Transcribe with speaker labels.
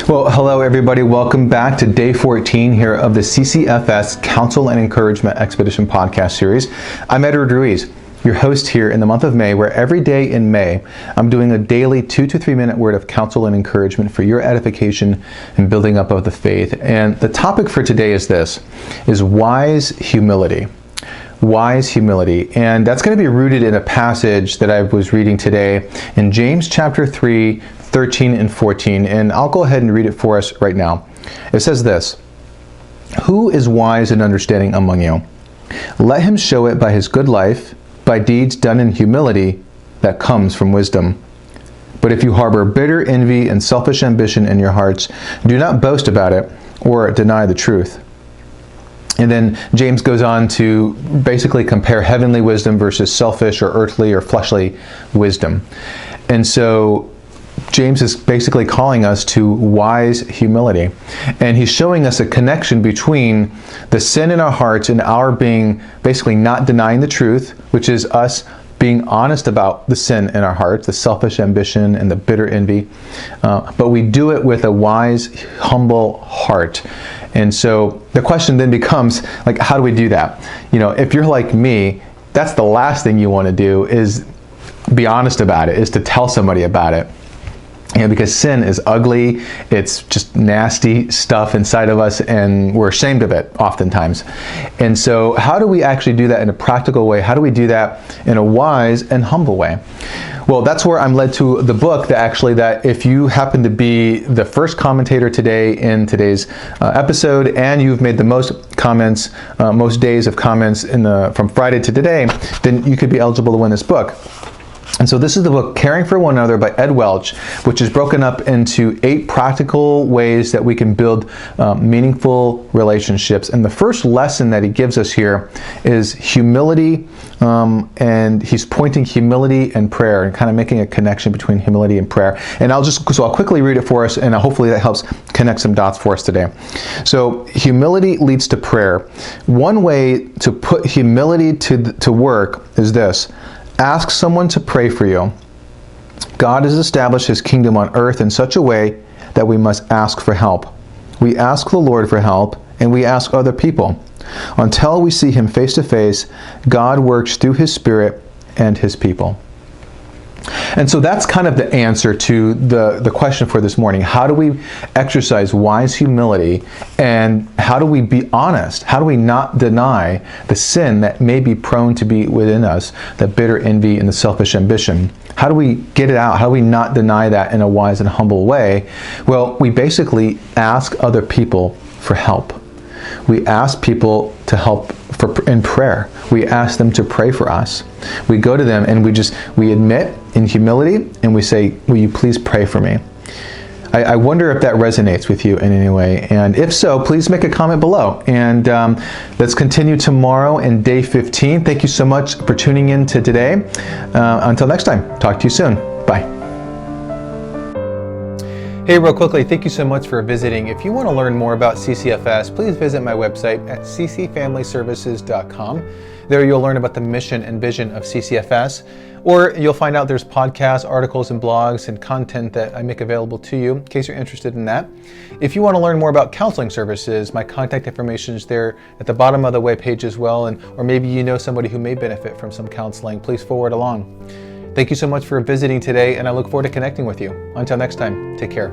Speaker 1: Well, hello everybody. Welcome back to day 14 here of the CCFS Counsel and Encouragement Expedition podcast series. I'm Edward Ruiz, your host here in the month of May, where every day in May, I'm doing a daily 2 to 3 minute word of counsel and encouragement for your edification and building up of the faith. And the topic for today is wise humility. Wise humility. And that's going to be rooted in a passage that I was reading today in James chapter 3, 13 and 14. And I'll go ahead and read it for us right now. It says this: "Who is wise and understanding among you? Let him show it by his good life, by deeds done in humility that comes from wisdom. But if you harbor bitter envy and selfish ambition in your hearts, do not boast about it or deny the truth." And then James goes on to basically compare heavenly wisdom versus selfish or earthly or fleshly wisdom. And so James is basically calling us to wise humility. And he's showing us a connection between the sin in our hearts and our being basically not denying the truth, which is us being honest about the sin in our hearts, the selfish ambition and the bitter envy. But we do it with a wise, humble heart. And so the question then becomes, like, how do we do that? You know, if you're like me, that's the last thing you want to do is be honest about it, is to tell somebody about it. You know, because sin is ugly, it's just nasty stuff inside of us, and we're ashamed of it oftentimes. And so how do we actually do that in a practical way? How do we do that in a wise and humble way? Well, that's where I'm led to the book that if you happen to be the first commentator today in today's episode, and you've made the most comments, most days of comments from Friday to today, then you could be eligible to win this book. And so this is the book, Caring for One Another by Ed Welch, which is broken up into 8 practical ways that we can build meaningful relationships. And the first lesson that he gives us here is humility, and he's pointing humility and prayer and kind of making a connection between humility and prayer. And I'll quickly read it for us, and hopefully that helps connect some dots for us today. So humility leads to prayer. One way to put humility to work is this: ask someone to pray for you. God has established his kingdom on earth in such a way that we must ask for help. We ask the Lord for help, and we ask other people. Until we see him face to face, God works through his Spirit and his people. And so that's kind of the answer to the question for this morning. How do we exercise wise humility, and how do we be honest? How do we not deny the sin that may be prone to be within us, the bitter envy and the selfish ambition? How do we get it out? How do we not deny that in a wise and humble way? Well, we basically ask other people for help. We ask people to help in prayer. We ask them to pray for us. We go to them and we admit in humility, and we say, "Will you please pray for me?" I wonder if that resonates with you in any way. And if so, please make a comment below. And let's continue tomorrow in day 15. Thank you so much for tuning in to today. Until next time, talk to you soon. Bye. Hey, real quickly, thank you so much for visiting. If you want to learn more about CCFS, please visit my website at ccfamilyservices.com. There you'll learn about the mission and vision of CCFS, or you'll find out there's podcasts, articles, and blogs and content that I make available to you in case you're interested in that. If you want to learn more about counseling services, my contact information is there at the bottom of the webpage as well, or maybe you know somebody who may benefit from some counseling, please forward along. Thank you so much for visiting today, and I look forward to connecting with you. Until next time, take care.